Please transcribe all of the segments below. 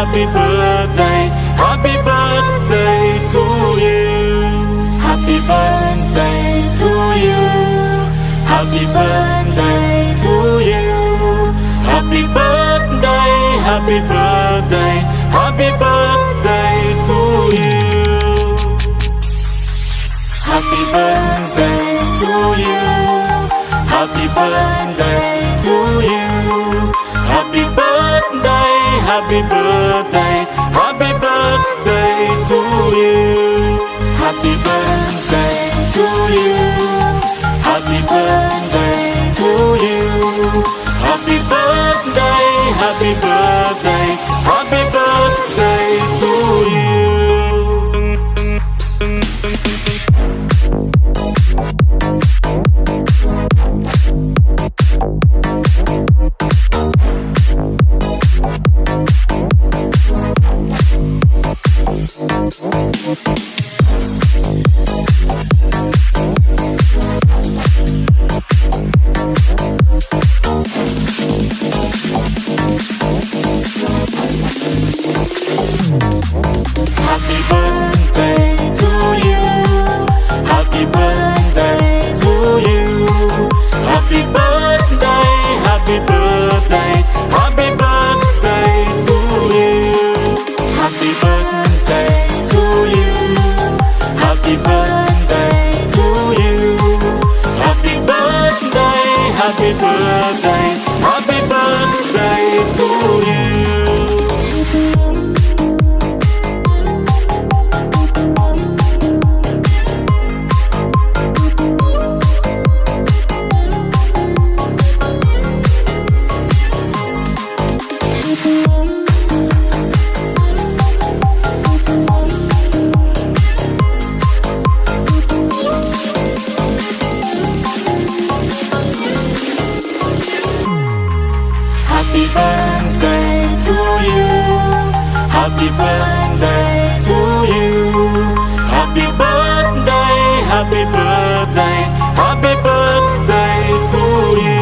happy birthday, happy birthday to you. Happy birthday to you. Happy birthday to you. Happy birthday, happy birthday, happy birthday to you. Happy birthday to you. Happy birthday to you. Happy birthday, happy birthday, happy birthday to you. Happy birthday to you. Happy birthday to you. Happy birthday, happy birthday, happy birthday to you. Happy birthday to you. Happy birthday to you. Happy birthday, happy birthday, happy birthday to you. Happy birthday to you. Happy birthday to you. Happy birthday, happy birthday, happy birthday to you. Happy birthday to you. Happy birthday to you. Happy birthday, happy birthday, happy birthday to you.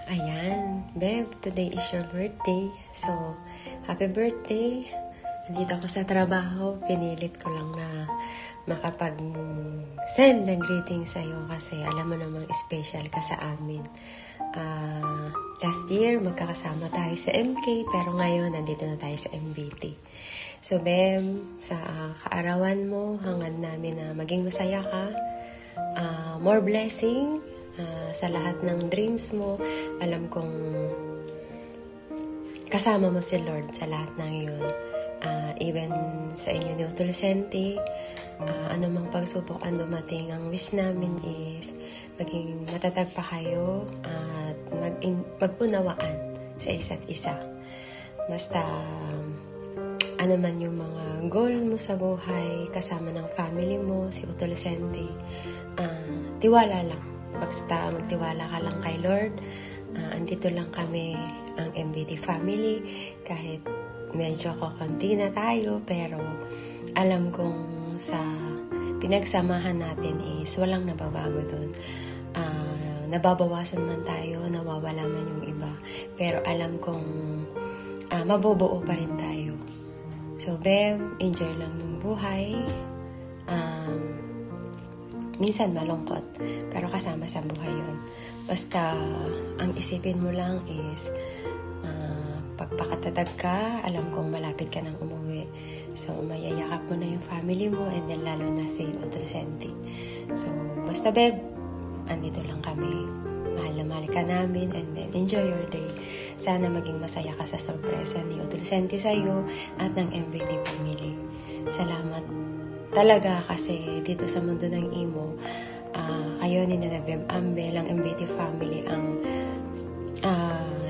Ayan, Beb, today is your birthday. So, happy birthday. Nandito ako sa trabaho. Pinilit ko lang na makapag-send ng greeting sa'yo kasi alam mo namang special ka sa amin. Last year, magkakasama tayo sa MK, pero ngayon, nandito na tayo sa MBT. So, Beb, sa kaarawan mo, hangad namin na maging masaya ka. More blessing sa lahat ng dreams mo. Alam kong kasama mo si Lord sa lahat ng yun. Even sa inyo ni Utulsente, anumang pagsubok ang dumating, ang wish namin is maging matatag pa kayo at magpunawaan sa isa't isa. Basta ano man yung mga goal mo sa buhay, kasama ng family mo, si Utulsente, tiwala lang. Basta magtiwala ka lang kay Lord. Andito lang kami, ang MBT family. Kahit medyo kakunti na tayo, pero alam kong sa pinagsamahan natin is walang nababago doon. Nababawasan man tayo, nawawala man yung iba. Pero alam kong mabubuo pa rin tayo. So, Beb, enjoy lang ng buhay. Minsan malungkot, pero kasama sa buhay yun. Basta, ang isipin mo lang is, pagpakatatag ka, alam kong malapit ka nang umuwi. So, mayayakap mo na yung family mo, and then lalo na si Utulsente. So, basta Beb, andito lang kami. Mahal na mahal ka namin, and then enjoy your day. Sana maging masaya ka sa sorpresa ni Utol Senti sa'yo at ng MVT family. Salamat talaga kasi dito sa mundo ng imo, kayo ni Nana Beb Ambel, ang MVT family, ang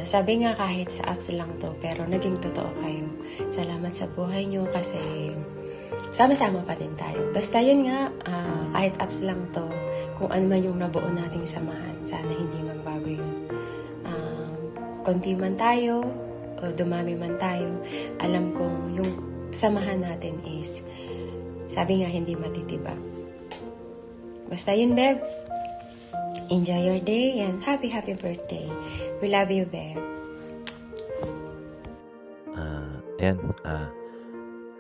sabi nga kahit sa apps lang to, pero naging totoo kayo. Salamat sa buhay nyo kasi sama-sama pa din tayo. Basta yun nga, kahit apps lang to, kung ano man yung nabuo nating samahan, sana hindi magbago yun. Konti man tayo, o dumami man tayo, alam kong yung samahan natin is, sabi nga, hindi matitibag. Basta yun, Beb. Enjoy your day and happy birthday. We love you, Beb. Ayan,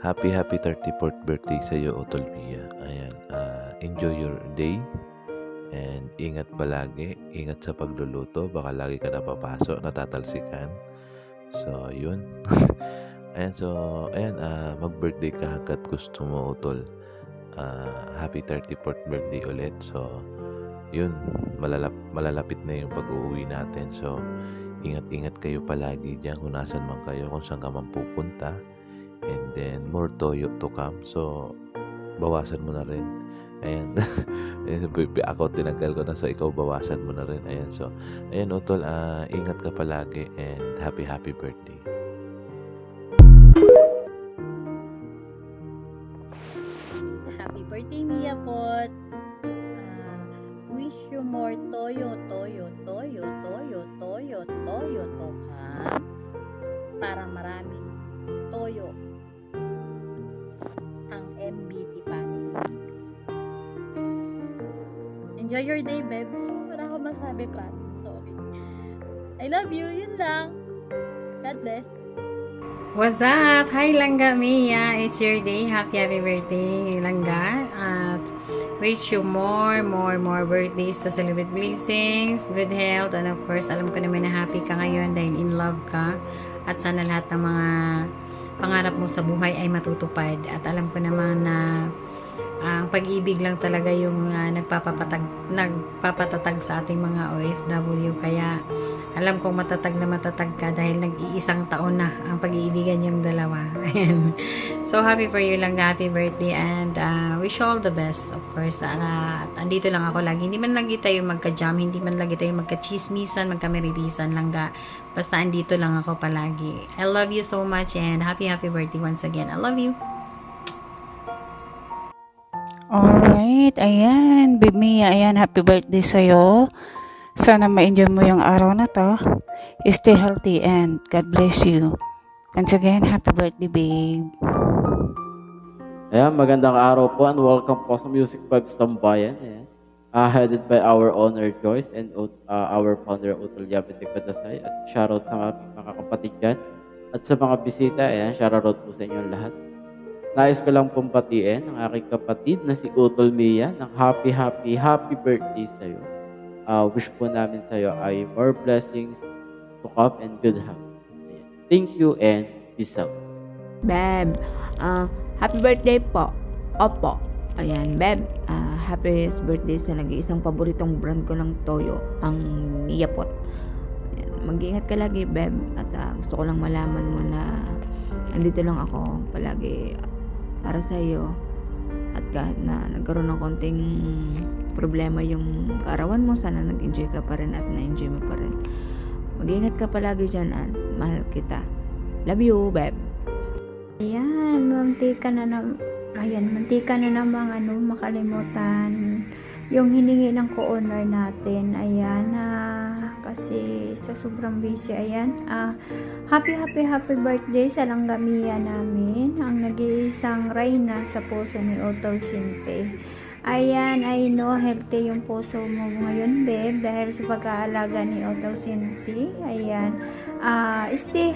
happy 34th birthday sa iyo, Utol Mia. Ayan, enjoy your day and ingat palagi, ingat sa pagluluto, baka lagi ka napapasok, natatalsikan. So, yun. Ayan, mag-birthday ka hanggat gusto mo, Utol. Happy 34th birthday ulit. So, yun, malalapit na yung pag-uwi natin. So, ingat-ingat kayo palagi dyan kung nasan man kayo, kung saan ka man pupunta. And then, more toyo to come. So, bawasan mo na rin. Ayan. Ako tinanggal ko na. So, ikaw bawasan mo na rin. Ayan. So, ayan, Utol. Ingat ka palagi. And happy birthday. Happy birthday, Mia Pot. Wish you more toyo to come. Para maraming toyo ang MBT family. Enjoy your day, Beb. Wala akong masabi, promise. Sorry. I love you. Yun lang. God bless. What's up? Hi Langga Mia, it's your day. Happy birthday Langga. At wish you more birthdays to celebrate blessings, good health, and of course, alam ko naman na happy ka ngayon dahil in love ka. At sana lahat ng mga pangarap mo sa buhay ay matutupad. At alam ko naman na ang pag-ibig lang talaga yung nagpapatatag sa ating mga OFW. Kaya alam kong matatag ka dahil nag-iisang taon na ang pag-iibigan yung dalawa. Ayan. So happy for you lang, happy birthday, and wish you all the best, of course. At andito lang ako lagi. Hindi man lagi tayo magka-jam, hindi man lagi tayo magka-chismisan, magka-meritisan lang ga. Basta andito lang ako palagi. I love you so much and happy birthday once again. I love you. Alright, ayan, Babe Mia, ayan, happy birthday sa'yo. Sana ma-enjoy mo yung araw na to. Stay healthy and God bless you. Once again, happy birthday, babe. Ayan, magandang araw po and welcome po sa Music Vibes Tambayan. Ayan. Headed by our owner Joyce and our founder Utol Yabit Kadasay. At shoutout sa mga kapatid dyan. At sa mga bisita, ayan, shoutout po sa inyong lahat. Nais ko lang pong batiin ang aking kapatid na si Utol Mia ng happy birthday sa'yo. Wish po namin sa'yo ay more blessings to come and good health. Ayan. Thank you and peace out. Beb, happy birthday po. Opo. Ayan, Beb, happy birthday sa nag-iisang paboritong brand ko ng toyo, ang Niyapot. Ayan, mag-iingat ka lagi, Beb. At gusto ko lang malaman mo na andito lang ako palagi para sa iyo. At kahit na nagkaroon ng konting problema yung kaarawan mo, sana nag-enjoy ka pa rin at na-enjoy mo pa rin. Mag-ingat ka palagi dyan at mahal kita. Love you, Beb. Ayan, mantika na namang makalimutan yung hiningi ng co-owner natin. Ayan, kasi sa sobrang busy. Ayan, happy birthday sa Langga Mia namin, ang nag-iisang reyna sa puso ni Utol Senti. Ayan, I know healthy yung puso mo ngayon, babe, dahil sa pag-aalaga ni Utol Senti. Ayan, stay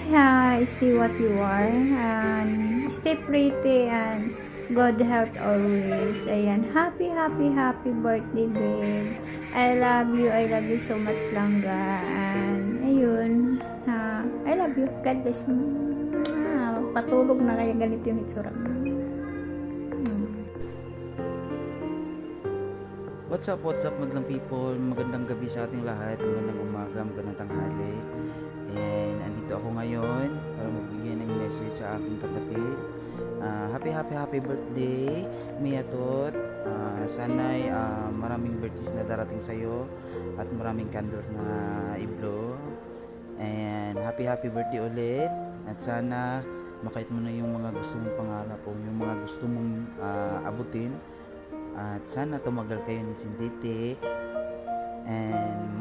what you are, and stay pretty and good health always. Ayan, happy birthday, babe. I love you so much, Langga. And ayun, I love you. God bless you. Patulog na kaya ganito yung itsura. What's up madlang people? Magandang gabi sa ating lahat, magandang umaga, magandang tanghali. And andito ako ngayon para magbigay ng message sa aking kapatid. Happy birthday, Mia Tot. Sana'y maraming birthdays na darating sa'yo at maraming candles na i-blow. And happy birthday ulit. At sana makait mo na yung mga gusto mong pangarap o yung mga gusto mong abutin. At sana tumagal kayo ni Sindite. And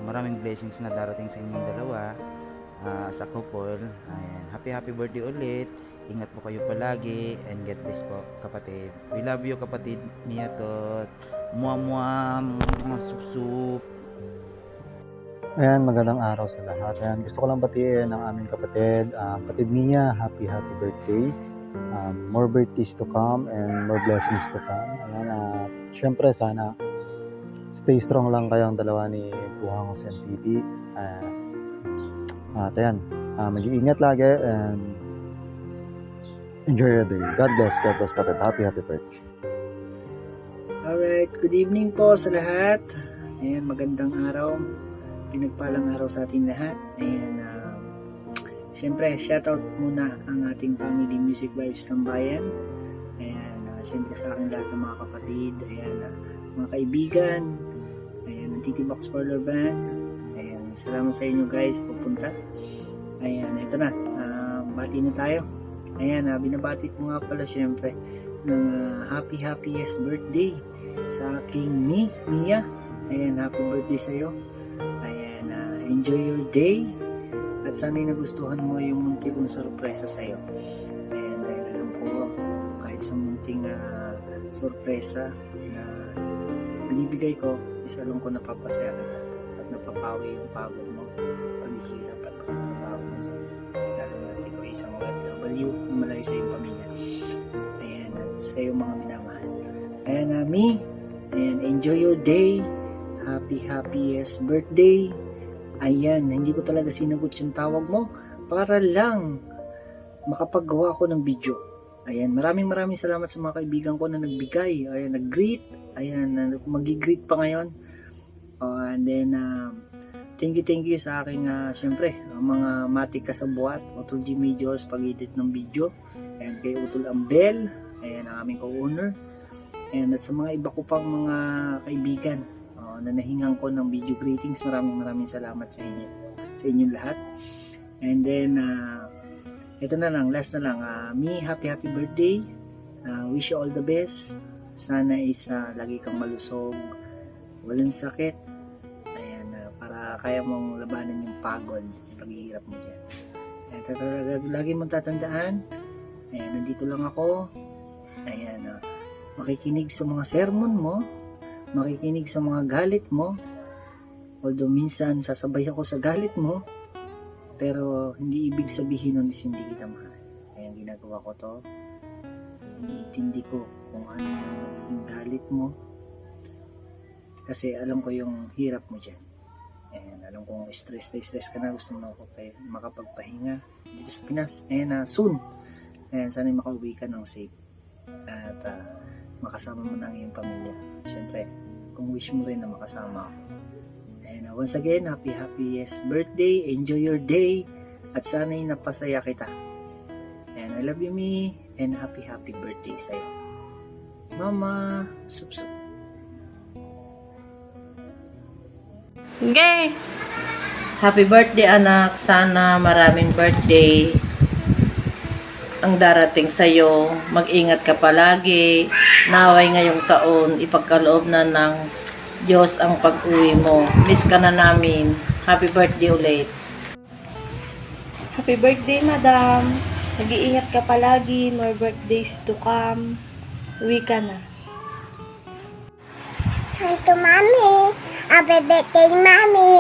maraming blessings na darating sa inyong dalawa sa couple. Ayan. Happy birthday ulit. Ingat po kayo palagi. And God bless po, kapatid. We love you, kapatid Mia Tot. Sup. Ayan, magandang araw sa lahat. Ayan, gusto ko lang batiin ang aming kapatid. Kapatid Mia, happy birthday. More birthdays to come and more blessings to come. Ayan, syempre sana stay strong lang kayong dalawa ni Buhang Jose TV. At ayan, mag-iingat lagi and enjoy your day. God bless kapatid. Happy birthday. Alright, good evening po sa lahat. Ayan, magandang araw. Pinagpalang araw sa ating lahat. Ayan, siyempre, shoutout muna ang ating family Music Vibes Tambayan. Ayan, siyempre sa akin lahat ng mga kapatid. Ayan, mga kaibigan. Ayan, ang Titi Box Parlor Band. Ayan, salamat sa inyo guys, pupunta. Ayan, ito na. Bati na tayo. Ayan, binabati ko nga pala siyempre ng happiest birthday sa aking Mia. Ayan, happy birthday sa'yo. Ayan, enjoy your day. At sana'y nagustuhan mo yung munti kong sorpresa sa'yo. Ayan, dahil alam ko, kahit sa munting sorpresa na binibigay ko, isa lang ko napapasaya kita at napapawi yung pagod mo, paghihirap at pagtrabaho mo. Lalo natin ko isang OFW na malayo sa iyong pamilya. Ayan, at sa iyong mga minamahal. Ayan, ayan, enjoy your day. Happiest birthday. Ayan, hindi ko talaga sinagot yung tawag mo para lang makapagawa ko ng video. Ayan, maraming salamat sa mga kaibigan ko na nagbigay. Ayan, nag-greet. Ayan, mag-greet pa ngayon. And then, thank you sa aking, syempre, mga matik kasabuat, Utol G Medios, pag-edit ng video. Ayan, kay Utol Ambel. Ayan, ang aming co-owner. Ayan, at sa mga iba ko pang mga kaibigan na nahingan ko ng video greetings, maraming salamat sa inyo, sa inyong lahat. And then ito na lang, last na lang, happy birthday. Wish you all the best. Sana lagi kang malusog, walang sakit. Ayan, para kaya mong labanan yung pagod, yung paghihirap mo dyan. Ayan, lagi mong tatandaan, ayan, nandito lang ako. Ayan, makikinig sa mga sermon mo, makikinig sa mga galit mo, although minsan sasabay ako sa galit mo, pero hindi ibig sabihin nun is hindi kita mahal. Kaya ginagawa ko to, iniintindi ko kung ano yung magiging galit mo, kasi alam ko yung hirap mo dyan. Ayan, alam kong stress ka na, gusto mo ako makapagpahinga dito sa Pinas. Ayan, soon. Ayan, sana makauwi ka ng safe at makasama mo na ang iyong pamilya. Siyempre, kung wish mo rin na makasama ako. And once again, happiest birthday. Enjoy your day. At sana'y napasaya kita. And I love you, me. And happy birthday sa'yo. Mama, sup. Okay. Happy birthday, anak. Sana maraming birthday ang darating sa'yo. Mag-ingat ka palagi. Naway ngayong taon, ipagkaloob na ng Diyos ang pag-uwi mo. Miss ka na namin. Happy birthday ulit. Happy birthday, madam. Mag-iingat ka palagi. More birthdays to come. Uwi ka na. Hanto, mami. Happy birthday, mami.